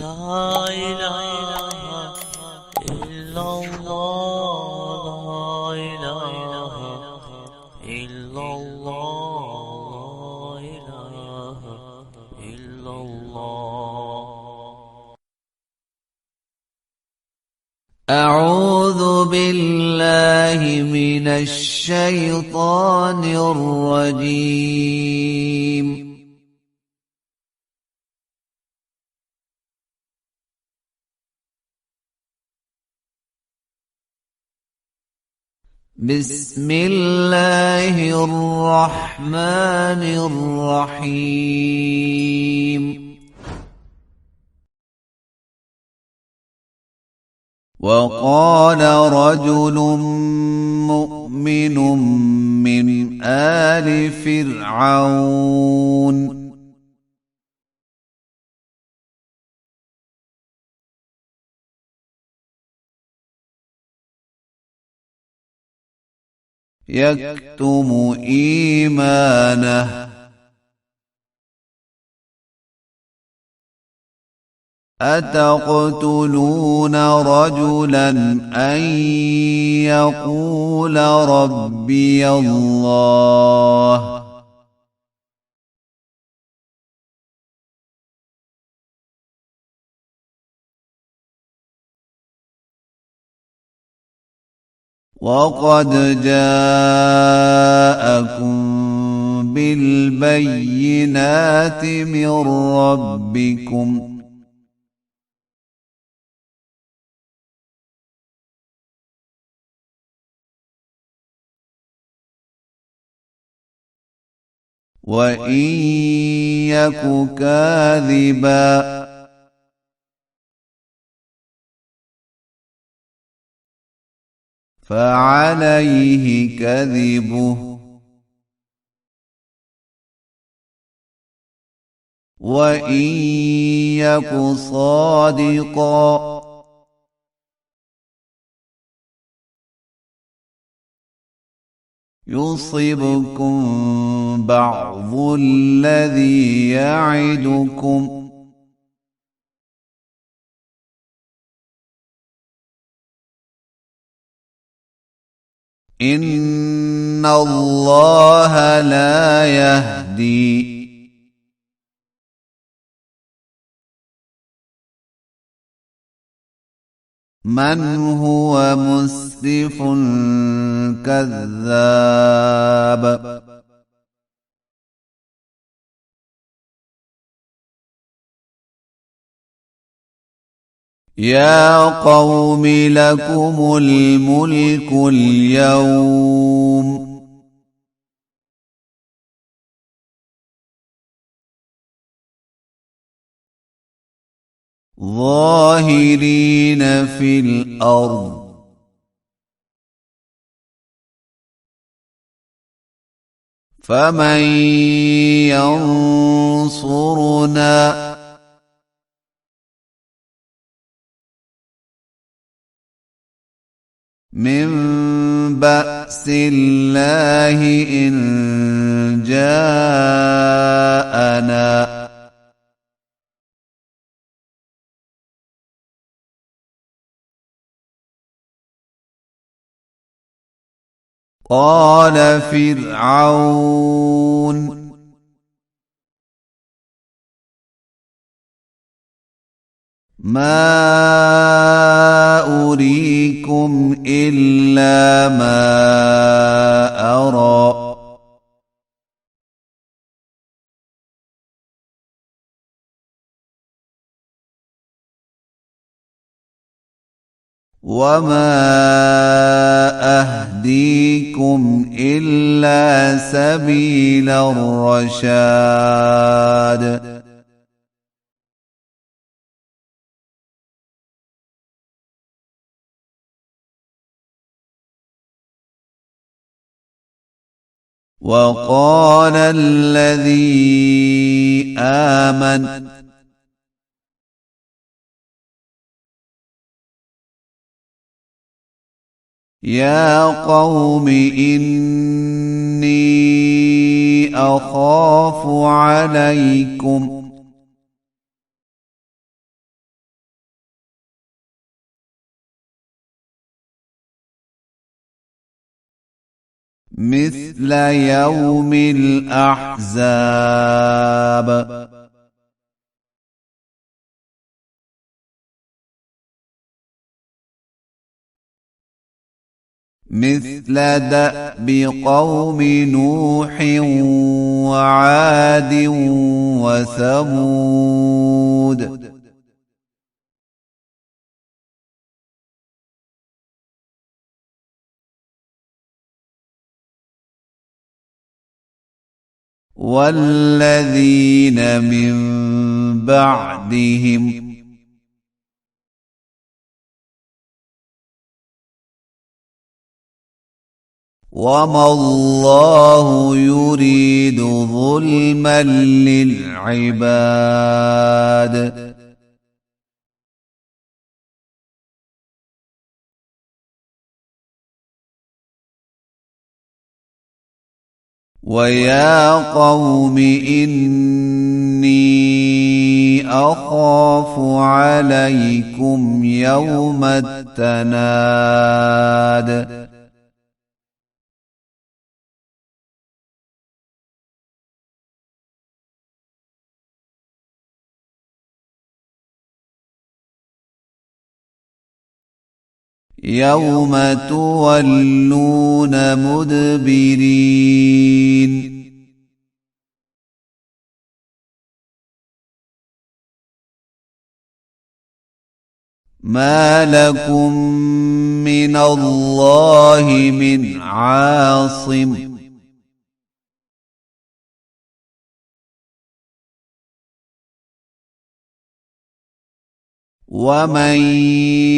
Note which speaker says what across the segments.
Speaker 1: لا إله إلا الله لا إله إلا الله لا إله إلا الله.
Speaker 2: أعوذ بالله من الشيطان الرجيم. بسم الله الرحمن الرحيم. وقال رجل مؤمن من آل فرعون يكتم إيمانه أتقتلون رجلا أن يقول ربي الله وقد جاءكم بالبينات من ربكم وإن يك كاذبا فعليه كذبه وإن يك صادقا يصبكم بعض الذي يعدكم إن الله لا يهدي من هو مسرف كذاب. يا قوم لكم الملك اليوم ظاهرين في الأرض فمن ينصرنا من بأس الله إن جاءنا قال فرعون ما أريكم إلا ما أرى وما أهديكم إلا سبيل الرشاد. وقال الذي آمن يا قوم إني أخاف عليكم مثل يوم الأحزاب مثل دأب قوم نوح وعاد وثمود والذين من بعدهم وما الله يريد ظلما للعباد ويا قوم إني أخاف عليكم يوم التناد يوم تولون مدبرين ما لكم من الله من عاصم ومن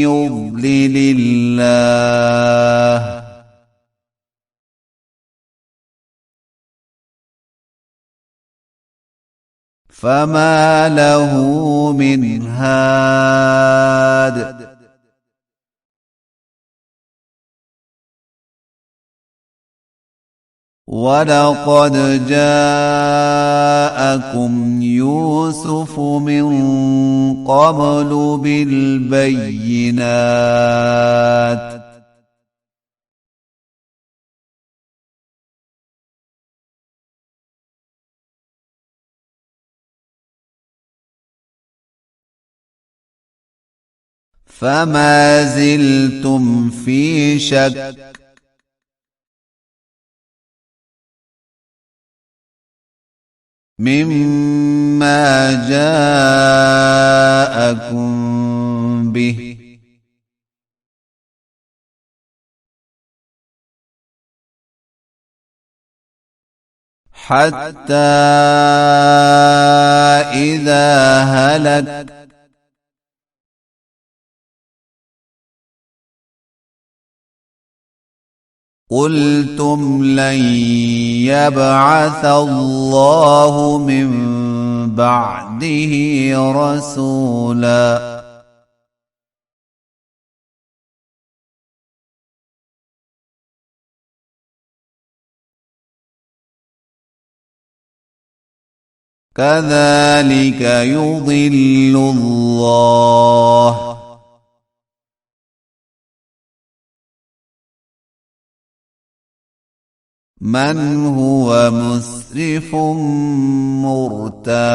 Speaker 2: يضلل الله فما له من هاد ولقد جاءكم يوسف من قبل بالبينات فما زلتم في شك مما جاءكم به حتى إذا هلك قلتم لن يبعث الله من بعده رسولا كذلك يضل الله من هو مسرف مرتاب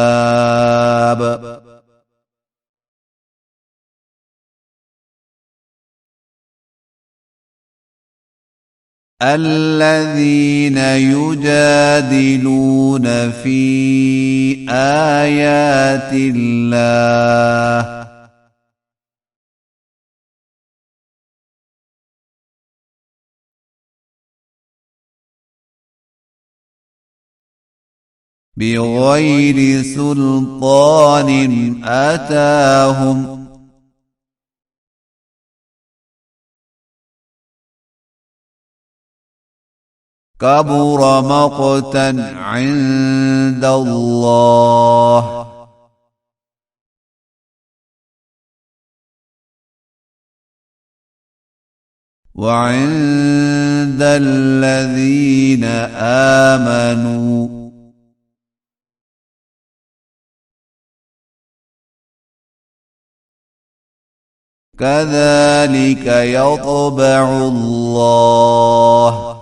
Speaker 2: الذين يجادلون في آيات الله بغير سلطان أتاهم كبر مقتا عند الله وعند الذين آمنوا كذلك يطبع الله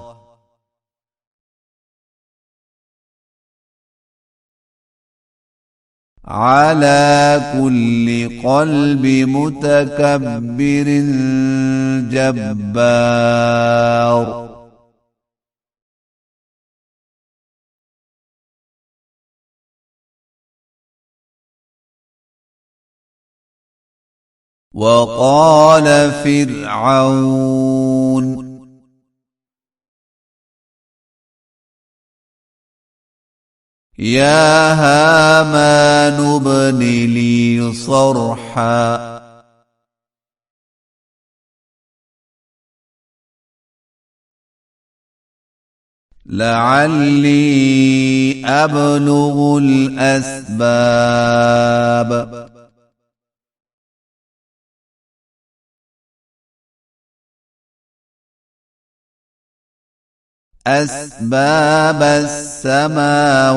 Speaker 2: على كل قلب متكبر جبار وقال فرعون يا هامان ابن لي صرحا لعلي أبلغ الأسباب أسباب السماوات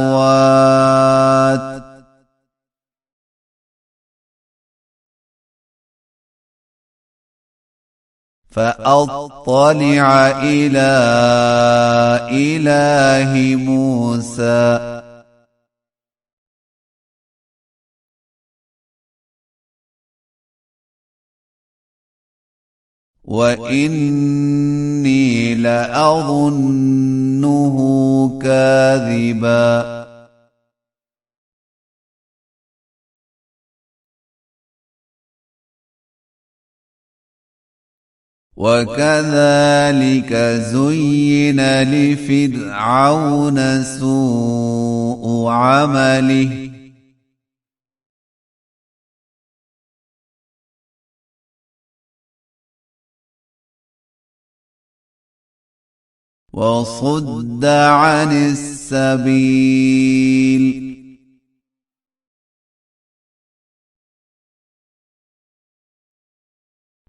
Speaker 2: فأطلع إلى إله موسى وإني لأظنه كاذبا وكذلك زين لفرعون سوء عمله وصد عن السبيل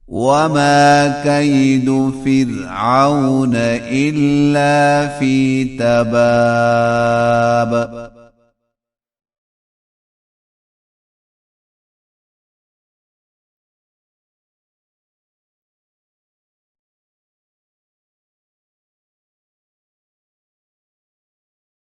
Speaker 2: وما كيد فرعون إلا في تباب